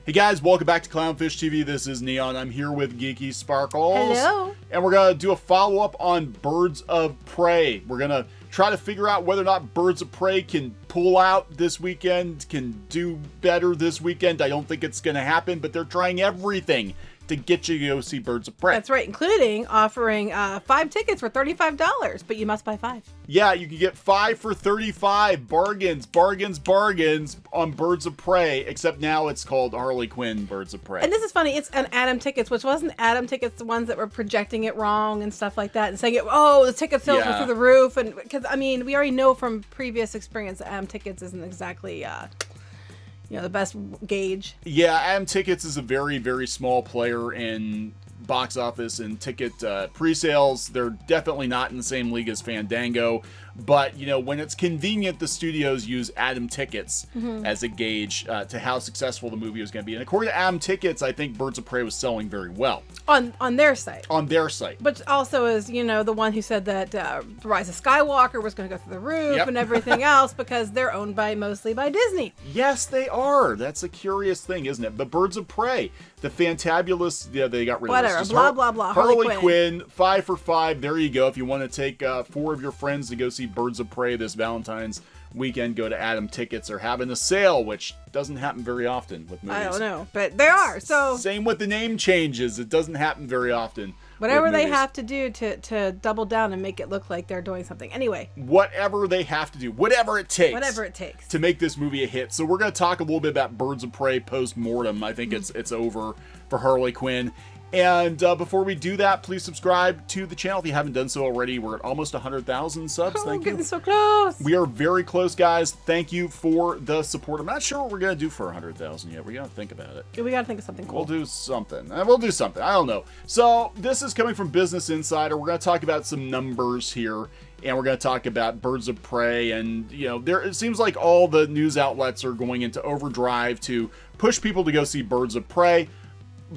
Hey guys, welcome back to Clownfish TV. This is Kneon. I'm here with Geeky Sparkles. Hello. And we're going to do a follow-up on Birds of Prey. We're going to try to figure out whether or not Birds of Prey can pull out this weekend, can do better this weekend. I don't think it's going to happen, but they're trying everything to get you to go see Birds of Prey. That's right, including offering 5 tickets for $35, but you must buy 5. Yeah, you can get 5 for $35. Bargains, bargains, bargains on Birds of Prey, except now it's called Harley Quinn Birds of Prey. And this is funny, it's an Atom Tickets, which wasn't Atom Tickets the ones that were projecting it wrong and stuff like that, and saying, the ticket sales were through the roof, and because, I mean, we already know from previous experience that Atom Tickets isn't exactly... the best gauge. Yeah, Atom Tickets is a very, very small player in box office and ticket pre-sales. They're definitely not in the same league as Fandango, but when it's convenient, the studios use Atom Tickets as a gauge to how successful the movie was going to be. And according to Atom Tickets, I think Birds of Prey was selling very well on their site. On their site, but also is the one who said that Rise of Skywalker was going to go through the roof and everything else because they're owned mostly by Disney. Yes, they are. That's a curious thing, isn't it? But Birds of Prey, the fantabulous, they got rid of this. Blah, blah, blah. Harley Quinn, 5 for 5. There you go. If you want to take 4 of your friends to go see Birds of Prey this Valentine's weekend, go to Atom Tickets. They're having a sale, which doesn't happen very often with movies. I don't know, but they are. So same with the name changes. It doesn't happen very often. Whatever they have to do to double down and make it look like they're doing something. Anyway. Whatever they have to do. Whatever it takes. Whatever it takes. To make this movie a hit. So we're going to talk a little bit about Birds of Prey post-mortem. I think it's over for Harley Quinn. And before we do that, please subscribe to the channel if you haven't done so already. We're at almost 100,000 subs. Thank you. Getting so close. We are very close, guys. Thank you for the support. I'm not sure what we're going to do for 100,000 yet. We got to think about it. We got to think of something cool. We'll do something. I don't know. So this is coming from Business Insider. We're going to talk about some numbers here. And we're going to talk about Birds of Prey. And, it seems like all the news outlets are going into overdrive to push people to go see Birds of Prey.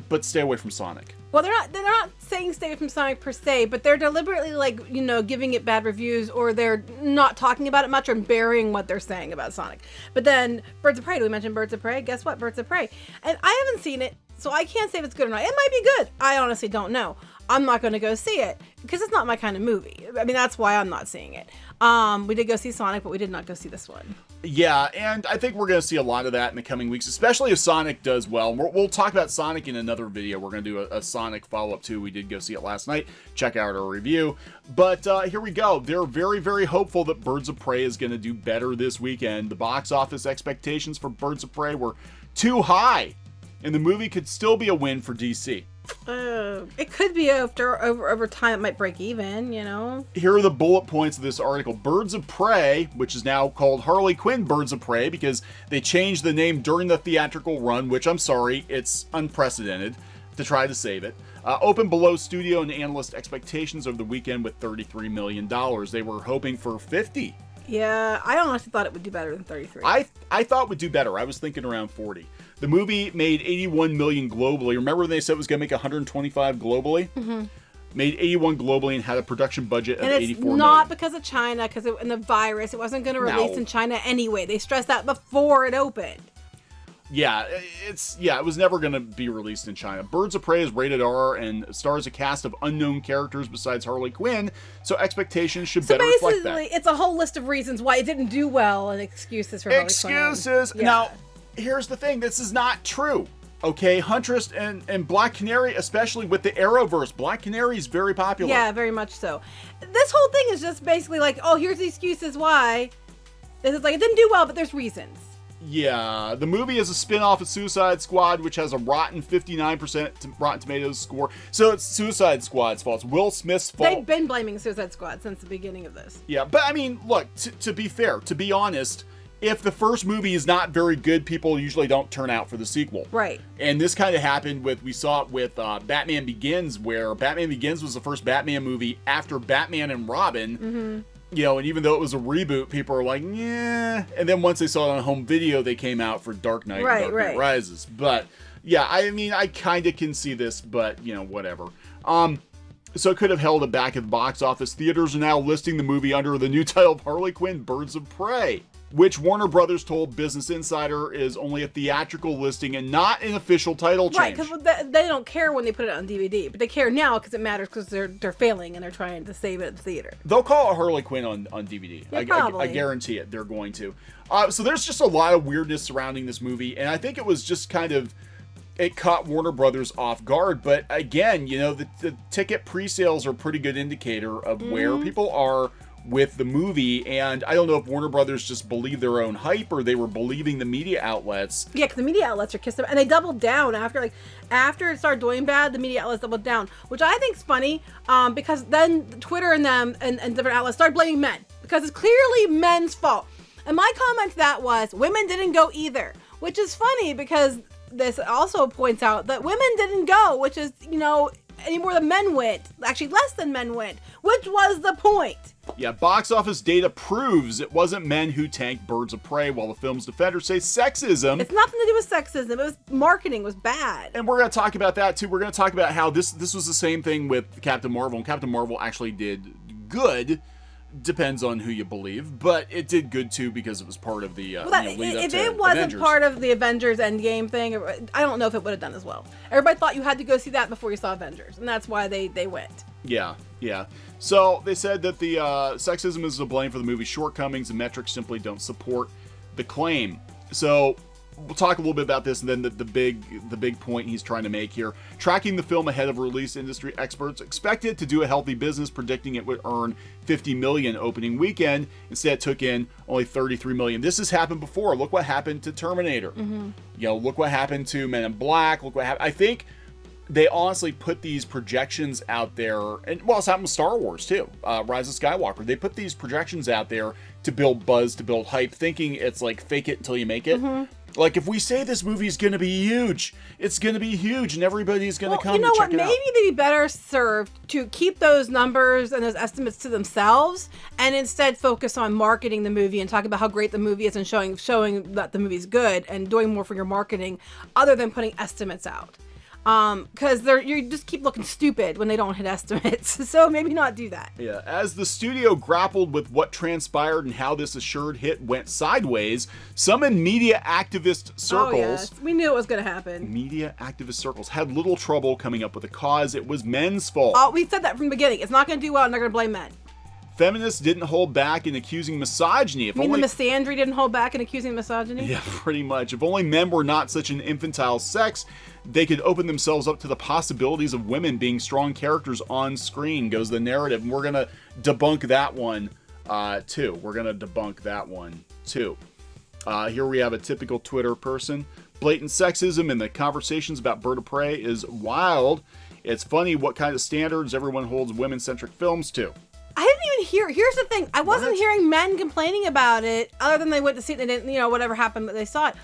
But stay away from Sonic. Well, they're not saying stay away from Sonic per se, but they're deliberately giving it bad reviews, or they're not talking about it much or burying what they're saying about Sonic. But then Birds of Prey, do we mention Birds of Prey? Guess what? Birds of Prey. And I haven't seen it, so I can't say if it's good or not. It might be good. I honestly don't know. I'm not going to go see it because it's not my kind of movie. I mean, that's why I'm not seeing it. We did go see Sonic, but we did not go see this one. Yeah, and I think we're going to see a lot of that in the coming weeks, especially if Sonic does well. We'll talk about Sonic in another video. We're going to do a Sonic follow-up too. We did go see it last night. Check out our review. But here we go. They're very, very hopeful that Birds of Prey is going to do better this weekend. The box office expectations for Birds of Prey were too high, and the movie could still be a win for DC. It could be over time. It might break even, Here are the bullet points of this article. Birds of Prey, which is now called Harley Quinn Birds of Prey because they changed the name during the theatrical run, which I'm sorry, it's unprecedented to try to save it. Opened below studio and analyst expectations over the weekend with $33 million. They were hoping for 50. Yeah, I honestly thought it would do better than 33. I thought it would do better. I was thinking around 40. The movie made $81 million globally. Remember when they said it was going to make $125 globally? Mm-hmm. Made $81 globally and had a production budget of $84 million. And it's not because of China, because of the virus. It wasn't going to release in China anyway. They stressed that before it opened. Yeah, it was never going to be released in China. Birds of Prey is rated R and stars a cast of unknown characters besides Harley Quinn, so expectations should better reflect that. So basically, it's a whole list of reasons why it didn't do well and excuses for Harley Quinn. Excuses! Yeah. Now, here's the thing. This is not true. Okay, Huntress and Black Canary, especially with the Arrowverse. Black Canary is very popular. Yeah, very much so. This whole thing is just basically like, here's the excuses why. This is like, it didn't do well, but there's reasons. Yeah, the movie is a spin-off of Suicide Squad, which has a rotten 59% Rotten Tomatoes score. So it's Suicide Squad's fault. It's Will Smith's fault. They've been blaming Suicide Squad since the beginning of this. Yeah, but I mean, look, to be fair, to be honest, if the first movie is not very good, people usually don't turn out for the sequel. Right. And this kind of happened we saw it with Batman Begins, where Batman Begins was the first Batman movie after Batman and Robin. Mm-hmm. And even though it was a reboot, people are like, yeah. And then once they saw it on home video, they came out for Dark Knight and Dark Knight Rises. But, yeah, I mean, I kind of can see this, but, whatever. So it could have held it back at the box office. Theaters are now listing the movie under the new title of Harley Quinn Birds of Prey. which Warner Brothers told Business Insider is only a theatrical listing and not an official title change. Right, because they don't care when they put it on DVD, but they care now because it matters because they're failing and they're trying to save it at the theater. They'll call it Harley Quinn on DVD. Yeah, probably. I guarantee it. They're going to. So there's just a lot of weirdness surrounding this movie, and I think it was just kind of, it caught Warner Brothers off guard. But again, you know, the ticket pre-sales are a pretty good indicator of where people are with the movie, and I don't know if Warner Brothers just believed their own hype or they were believing the media outlets. Yeah, because the media outlets are kissing, and they doubled down after it started doing bad. The media outlets doubled down, which I think is funny, because then Twitter and them and different outlets started blaming men because it's clearly men's fault. And my comment to that was, women didn't go either, which is funny because this also points out that women didn't go, which is, you know, any more than men went. Actually, less than men went, which was the point. Yeah, box office data proves it wasn't men who tanked Birds of Prey, while the film's defenders say sexism. It's nothing to do with sexism. It was marketing was bad. And we're going to talk about that too. We're going to talk about how this was the same thing with Captain Marvel, and Captain Marvel actually did good. Depends on who you believe, but it did good too because it was part of the lead up to If it wasn't Avengers. part of the Avengers Endgame thing, I don't know if it would have done as well. Everybody thought you had to go see that before you saw Avengers, and that's why they went. Yeah. So they said that the sexism is to blame for the movie's shortcomings, and metrics simply don't support the claim. So we'll talk a little bit about this, and then the big point he's trying to make here. Tracking the film ahead of release, industry experts expected to do a healthy business, predicting it would earn $50 million opening weekend. Instead, it took in only $33 million. This has happened before. Look what happened to Terminator. You know, look what happened to Men in Black. Look what happened. I think they honestly put these projections out there, and well, it's happened with Star Wars too. Rise of Skywalker. They put these projections out there to build buzz, to build hype, thinking it's like fake it until you make it. Like, if we say this movie is going to be huge, it's going to be huge, and everybody's going to come to check it out. Maybe they'd be better served to keep those numbers and those estimates to themselves, and instead focus on marketing the movie and talking about how great the movie is and showing that the movie's good and doing more for your marketing, other than putting estimates out. Because you just keep looking stupid when they don't hit estimates. So maybe not do that. Yeah, as the studio grappled with what transpired and how this assured hit went sideways, some in media activist circles, oh, yes. We knew it was going to happen. Media activist circles had little trouble coming up with a cause. It was men's fault. Oh, we said that from the beginning. It's not going to do well, and they're going to blame men. Feminists didn't hold back in accusing misogyny. You mean the misandry didn't hold back in accusing misogyny? Yeah, pretty much. If only men were not such an infantile sex, they could open themselves up to the possibilities of women being strong characters on screen, goes the narrative. And we're going to debunk that one, too. Here we have a typical Twitter person. Blatant sexism in the conversations about Bird of Prey is wild. It's funny what kind of standards everyone holds women-centric films to. I didn't even hear. Here's the thing. I wasn't hearing men complaining about it, other than they went to see it and they didn't, whatever happened, but they saw it.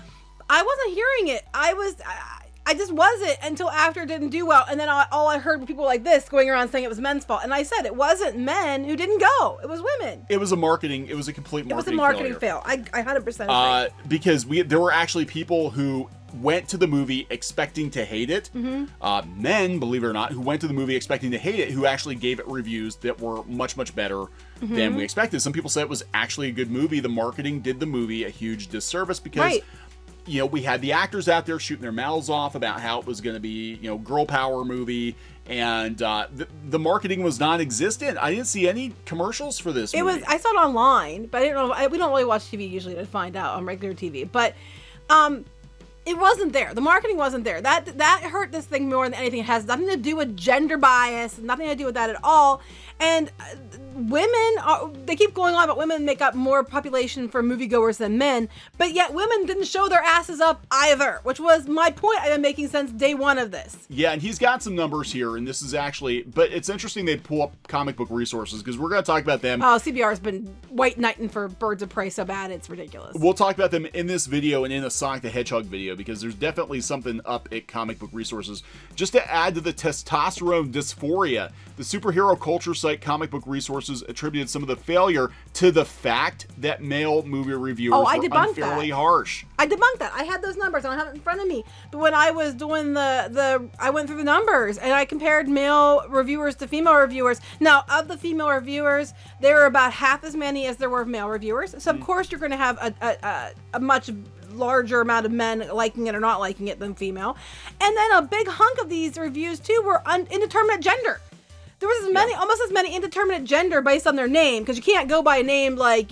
I wasn't hearing it. I just wasn't until after it didn't do well. And then all I heard were people like this going around saying it was men's fault. And I said it wasn't men who didn't go. It was women. It was a complete marketing failure. It was a marketing fail. I 100% agree. Because there were actually people who went to the movie expecting to hate it. Men, believe it or not, who went to the movie expecting to hate it, who actually gave it reviews that were much, much better than we expected. Some people said it was actually a good movie. The marketing did the movie a huge disservice because, we had the actors out there shooting their mouths off about how it was going to be, girl power movie, and the marketing was non-existent. I didn't see any commercials for this movie. I saw it online, but I didn't know. We don't really watch TV usually to find out on regular TV, but it wasn't there. The marketing wasn't there. That hurt this thing more than anything. It has nothing to do with gender bias, nothing to do with that at all. And women, they keep going on about women make up more population for moviegoers than men, but yet women didn't show their asses up either, which was my point I've been making since day one of this. Yeah, and he's got some numbers here, and this is actually, but it's interesting they pull up comic book resources, because we're going to talk about them. Oh, CBR's been white knighting for Birds of Prey so bad, it's ridiculous. We'll talk about them in this video and in a Sonic the Hedgehog video, because there's definitely something up at comic book resources. Just to add to the testosterone dysphoria, the superhero culture site Comic Book Resources sources attributed some of the failure to the fact that male movie reviewers were unfairly harsh. I debunked that. I had those numbers. I don't have it in front of me. But when I was doing I went through the numbers and I compared male reviewers to female reviewers. Now, of the female reviewers, there were about half as many as there were male reviewers. So, of course, you're going to have a much larger amount of men liking it or not liking it than female. And then a big hunk of these reviews, too, were indeterminate gender. There was almost as many indeterminate gender based on their name, because you can't go by a name like,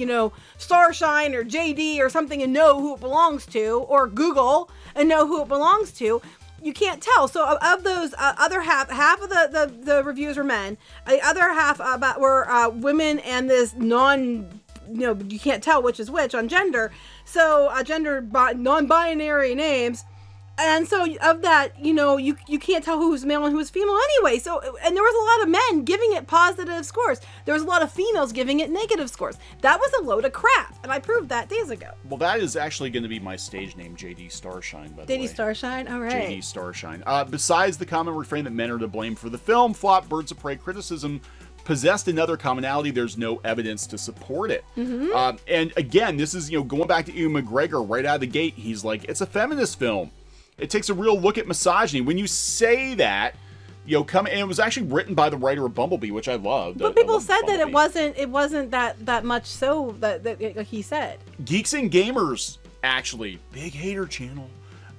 Starshine or JD or something and know who it belongs to, or Google and know who it belongs to. You can't tell. So of those other half of the reviews were men. The other half were women and this you can't tell which is which on gender. So non-binary names. And so of that, you can't tell who's male and who's female anyway. So, and there was a lot of men giving it positive scores. There was a lot of females giving it negative scores. That was a load of crap. And I proved that days ago. Well, that is actually going to be my stage name, JD Starshine, by the way. JD Starshine? All right. JD Starshine. Besides the common refrain that men are to blame for the film flop, Birds of Prey criticism possessed another commonality. There's no evidence to support it. Mm-hmm. And again, this is, going back to Ewan McGregor right out of the gate. He's like, it's a feminist film. It takes a real look at misogyny. When you say that, and it was actually written by the writer of Bumblebee, which I loved. But people said Bumblebee. That it wasn't that much so that he said. Geeks and Gamers, actually, big hater channel,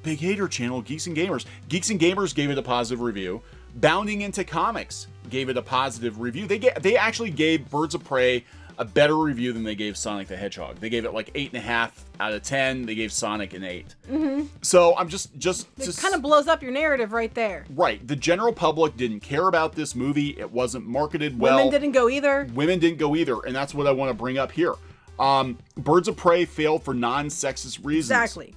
Geeks and Gamers. Geeks and Gamers gave it a positive review. Bounding Into Comics gave it a positive review. They actually gave Birds of Prey a better review than they gave Sonic the Hedgehog. They gave it like 8.5 out of 10. They gave Sonic an 8. Mm-hmm. So I'm just it kind of blows up your narrative right there. Right. The general public didn't care about this movie. It wasn't marketed well. Women didn't go either. And that's what I want to bring up here. Birds of Prey failed for non-sexist reasons. Exactly.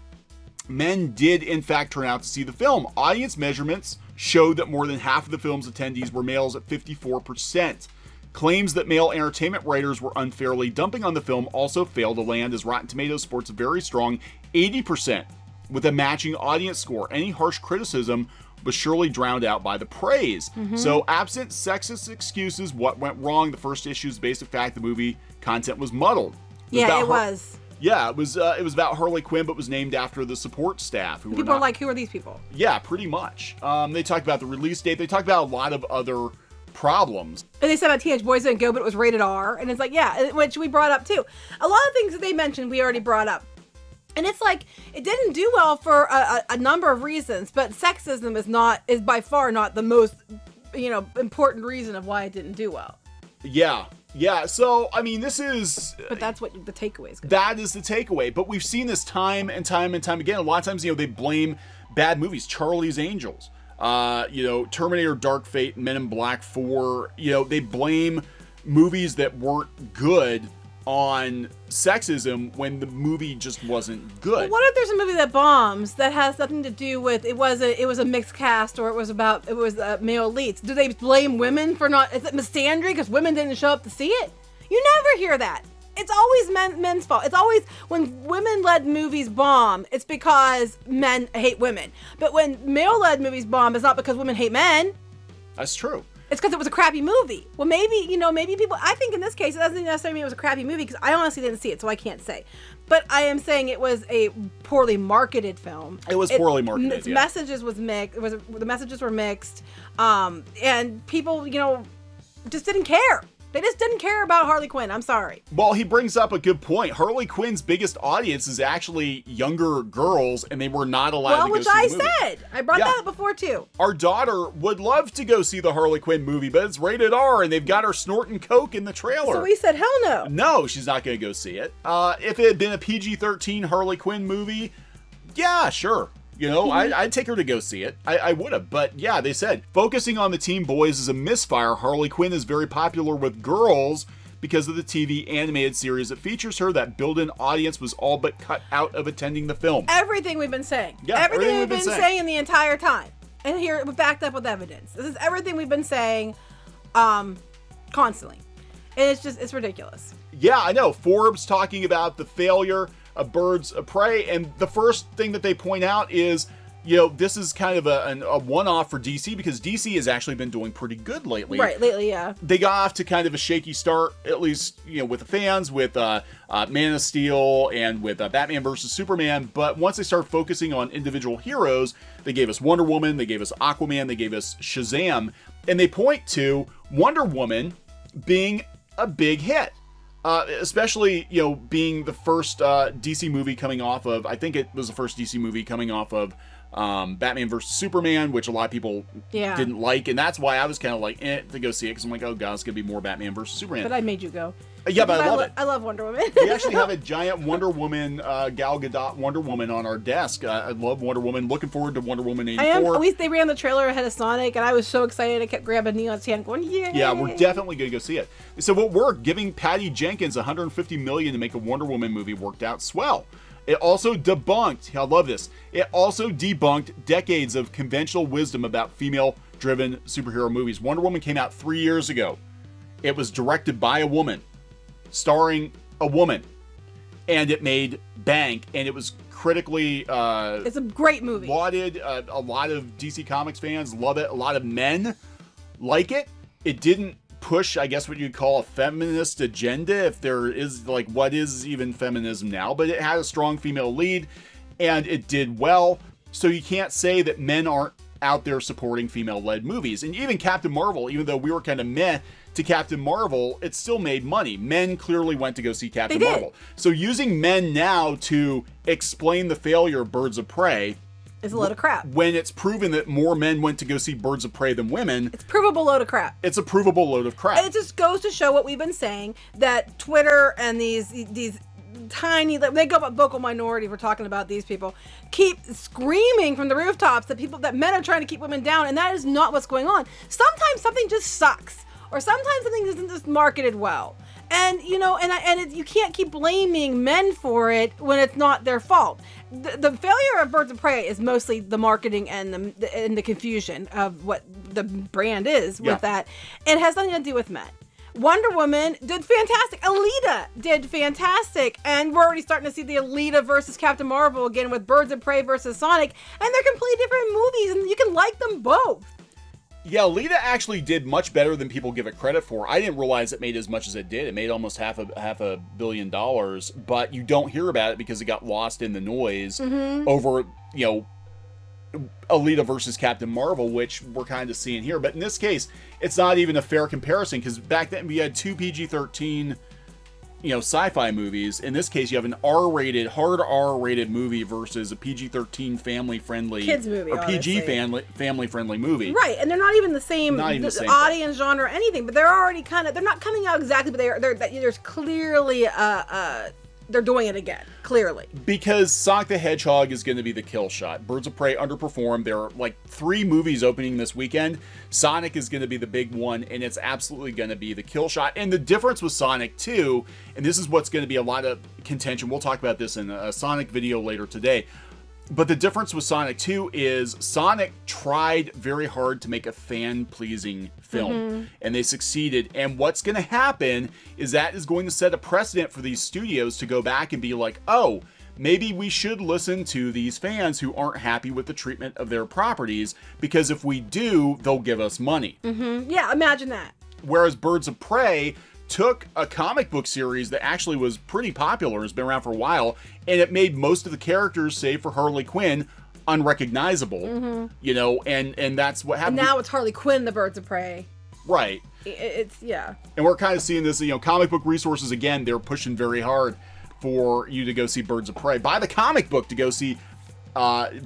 Men did, in fact, turn out to see the film. Audience measurements showed that more than half of the film's attendees were males at 54%. Claims that male entertainment writers were unfairly dumping on the film also failed to land, as Rotten Tomatoes sports a very strong 80% with a matching audience score. Any harsh criticism was surely drowned out by the praise. Mm-hmm. So, absent sexist excuses, what went wrong? The first issue's basic fact: the movie content was muddled. It was. Yeah, it was about Harley Quinn, but was named after the support staff. People are like, who are these people? Yeah, pretty much. They talked about the release date. They talked about a lot of other problems. And they said about Teenage Boys Didn't Go, but it was rated R. And it's like, yeah, which we brought up too. A lot of things that they mentioned, we already brought up. And it's like, it didn't do well for a number of reasons, but sexism is by far not the most, important reason of why it didn't do well. Yeah. So, I mean, this is... But that's what the takeaway is. That is the takeaway. But we've seen this time and time and time again. A lot of times, they blame bad movies. Charlie's Angels. Terminator, Dark Fate, Men in Black 4, they blame movies that weren't good on sexism when the movie just wasn't good. Well, what if there's a movie that bombs that has nothing to do with it was a mixed cast, or it was male leads? Do they blame women for not? Is it misandry because women didn't show up to see it? You never hear that. It's always men's fault. It's always when women-led movies bomb, it's because men hate women. But when male-led movies bomb, it's not because women hate men. That's true. It's because it was a crappy movie. Well, maybe people, I think in this case, it doesn't necessarily mean it was a crappy movie, because I honestly didn't see it, so I can't say. But I am saying it was a poorly marketed film. It was poorly marketed, its messages was mixed. The messages were mixed. And people, just didn't care. They just didn't care about Harley Quinn. I'm sorry. Well, he brings up a good point. Harley Quinn's biggest audience is actually younger girls, and they were not allowed to go see the movie. Which I said. I brought that up before, too. Our daughter would love to go see the Harley Quinn movie, but it's rated R, and they've got her snorting coke in the trailer. So we said, hell no. No, she's not going to go see it. If it had been a PG-13 Harley Quinn movie, yeah, sure. I'd take her to go see it. I would have. But yeah, they said, focusing on the teen boys is a misfire. Harley Quinn is very popular with girls because of the TV animated series that features her. That built-in audience was all but cut out of attending the film. Everything we've been saying. Yeah, everything we've been saying the entire time. And here, we're backed up with evidence. This is everything we've been saying constantly. And it's ridiculous. Yeah, I know. Forbes talking about the failure of Birds of Prey, and the first thing that they point out is, you know, this is kind of a one-off for DC because DC has actually been doing pretty good lately. Right, lately, yeah. They got off to kind of a shaky start, at least, you know, with the fans, with Man of Steel and with Batman vs. Superman. But once they start focusing on individual heroes, they gave us Wonder Woman, they gave us Aquaman, they gave us Shazam, and they point to Wonder Woman being a big hit. Especially, you know, being the first DC movie coming off of, I think it was the first DC movie coming off of Batman vs. Superman, which a lot of people didn't like, and that's why I was kind of like, to go see it, because I'm like, oh god, it's going to be more Batman vs. Superman. But I made you go. Yeah, but I love it. I love Wonder Woman. We actually have a giant Wonder Woman, Gal Gadot Wonder Woman on our desk. I love Wonder Woman. Looking forward to Wonder Woman 84. At least they ran the trailer ahead of Sonic, and I was so excited. I kept grabbing Kneon's hand going, yeah. Yeah, we're definitely going to go see it. So what we're giving Patty Jenkins $150 million to make a Wonder Woman movie worked out swell. It also debunked, I love this, it also debunked decades of conventional wisdom about female-driven superhero movies. Wonder Woman came out 3 years ago. It was directed by a woman, starring a woman, and it made bank, and it was critically it's a great movie. Lauded. A lot of DC Comics fans love it. A lot of men like it. It didn't push, I guess, what you'd call a feminist agenda, if there is, like, what is even feminism now, but it had a strong female lead, and it did well, so you can't say that men aren't out there supporting female-led movies. And even Captain Marvel, even though we were kind of meh to Captain Marvel, it still made money. Men clearly went to go see Captain Marvel. So using men now to explain the failure of Birds of Prey is a load of crap. When it's proven that more men went to go see Birds of Prey than women, it's a provable load of crap. It's a provable load of crap. And it just goes to show what we've been saying, that Twitter and these tiny, they go about vocal minority, we're talking about these people, keep screaming from the rooftops that men are trying to keep women down, and that is not what's going on. Sometimes something just sucks, or sometimes something isn't just marketed well. And, you know, you can't keep blaming men for it when it's not their fault. The failure of Birds of Prey is mostly the marketing and the confusion of what the brand is with that. It has nothing to do with men. Wonder Woman did fantastic. Alita did fantastic. And we're already starting to see the Alita versus Captain Marvel again with Birds of Prey versus Sonic. And they're completely different movies, and you can like them both. Yeah, Alita actually did much better than people give it credit for. I didn't realize it made as much as it did. It made almost half a billion dollars, but you don't hear about it because it got lost in the noise over, you know, Alita versus Captain Marvel, which we're kind of seeing here. But in this case, it's not even a fair comparison, because back then we had two PG-13, you know, sci-fi movies. In this case, you have an R-rated, hard R-rated movie versus a PG-13 family-friendly kids movie, or PG family-friendly movie. Right, and they're not even the same, audience genre or anything, but they're already they're not coming out exactly, but there's clearly they're doing it again, clearly. Because Sonic the Hedgehog is going to be the kill shot. Birds of Prey underperformed. There are like 3 movies opening this weekend. Sonic is going to be the big one, and it's absolutely going to be the kill shot. And the difference with Sonic 2, and this is what's going to be a lot of contention, we'll talk about this in a Sonic video later today, but the difference with Sonic 2 is Sonic tried very hard to make a fan-pleasing film, and they succeeded. And what's going to happen is that is going to set a precedent for these studios to go back and be like, oh, maybe we should listen to these fans who aren't happy with the treatment of their properties, because if we do, they'll give us money. Yeah, imagine that. Whereas Birds of Prey took a comic book series that actually was pretty popular, has been around for a while, and it made most of the characters, save for Harley Quinn, unrecognizable. You know, and that's what happened. And now it's Harley Quinn, the Birds of Prey. Right. It's, yeah. And we're kind of seeing this, you know, comic book resources, again, they're pushing very hard for you to go see Birds of Prey. Buy the comic book to go see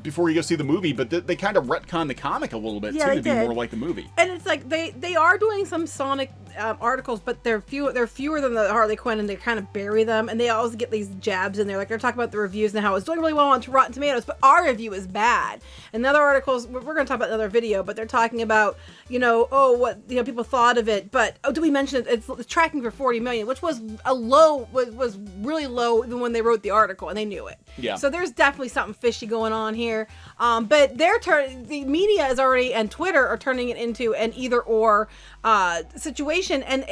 before you go see the movie, but they kind of retcon the comic a little bit, too, to be more like the movie. And it's like they are doing some Sonic articles, but they're fewer than the Harley Quinn, and they kind of bury them, and they always get these jabs in there, like they're talking about the reviews and how it's doing really well on Rotten Tomatoes, but our review is bad. And other articles, we're going to talk about another video, but they're talking about, you know, what, you know, people thought of it, but do we mention it? It's tracking for 40 million, which was was really low even when they wrote the article, and they knew it. Yeah. So there's definitely something fishy going going on here. But the media is already, and Twitter are turning it into an either or situation, and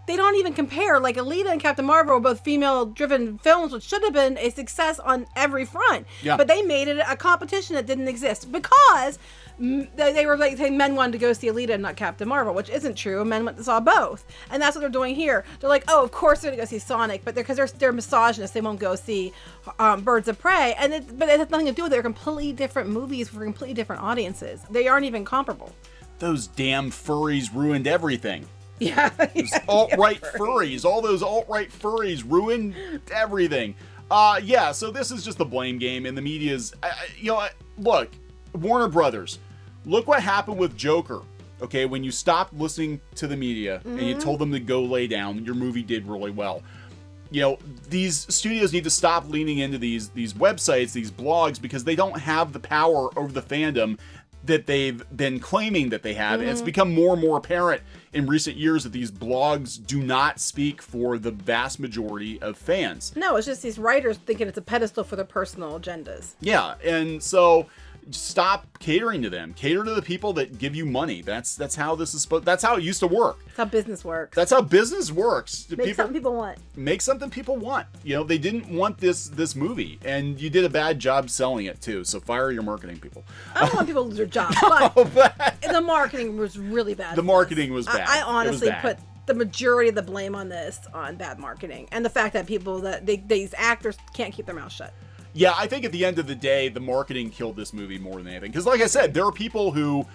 they don't even compare. Like Alita and Captain Marvel are both female-driven films, which should have been a success on every front. Yeah. But they made it a competition that didn't exist because they were like saying men wanted to go see Alita and not Captain Marvel, which isn't true. Men went to saw both, and that's what they're doing here. They're like, oh, of course they're gonna go see Sonic, but because they're misogynists, they won't go see Birds of Prey, but it has nothing to do with it. They're completely different movies for completely different audiences. They aren't even comparable. Those damn furries ruined everything. Yeah. Those alt-right furries. All those alt-right furries ruined everything. Yeah, so this is just the blame game, and the media's, look, Warner Brothers, look what happened with Joker. Okay, when you stopped listening to the media and you told them to go lay down, your movie did really well. These studios need to stop leaning into these websites, these blogs, because they don't have the power over the fandom that they've been claiming that they have. And it's become more and more apparent in recent years that these blogs do not speak for the vast majority of fans. No, it's just these writers thinking it's a pedestal for their personal agendas. Yeah, and so stop catering to them. Cater to the people that give you money. That's how this is supposed. That's how it used to work. That's how business works. That's how business works. Make something people want. Make something people want. They didn't want this movie, and you did a bad job selling it too. So fire your marketing people. I don't want people to lose their jobs, but the marketing was really bad. The marketing was bad. I honestly put the majority of the blame on this on bad marketing and the fact that these actors can't keep their mouth shut. Yeah, I think at the end of the day, the marketing killed this movie more than anything. Because like I said, there are people who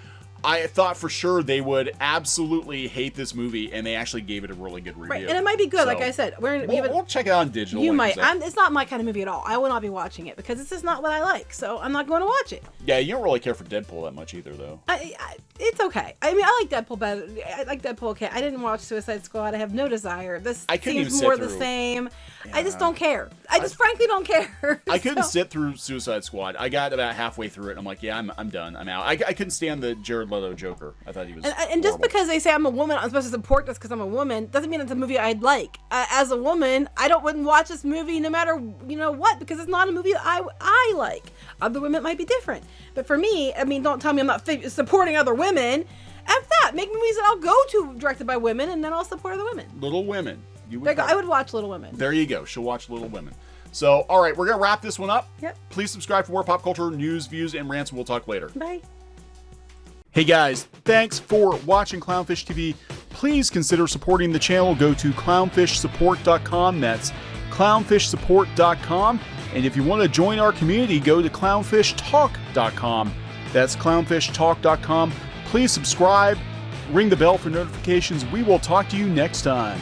I thought for sure they would absolutely hate this movie, and they actually gave it a really good review. Right, and it might be good, like I said. We'll check it out on digital. You might. It's not my kind of movie at all. I will not be watching it because it's just not what I like, so I'm not going to watch it. Yeah, you don't really care for Deadpool that much either, though. It's okay. I mean, I like Deadpool better. I like Deadpool okay. I didn't watch Suicide Squad. I have no desire. This seems more the same. Yeah. I just don't care. I just frankly don't care. I couldn't sit through Suicide Squad. I got about halfway through it, and I'm like, yeah, I'm done. I'm out. I couldn't stand the Jared Leto Joker. I thought he was and just because they say I'm a woman, I'm supposed to support this because I'm a woman, doesn't mean it's a movie I'd like. As a woman, I wouldn't watch this movie no matter what, because it's not a movie I like. Other women might be different, but for me, I mean, don't tell me I'm not supporting other women. F that. Make movies that I'll go to directed by women, and then I'll support other women. Little Women. I would watch Little Women. There you go. She'll watch Little Women. So, all right, we're going to wrap this one up. Yep. Please subscribe for more pop culture news, views, and rants. We'll talk later. Bye. Hey guys, thanks for watching Clownfish TV. Please consider supporting the channel. Go to clownfishsupport.com. That's clownfishsupport.com. And if you want to join our community, go to clownfishtalk.com. That's clownfishtalk.com. Please subscribe, ring the bell for notifications. We will talk to you next time.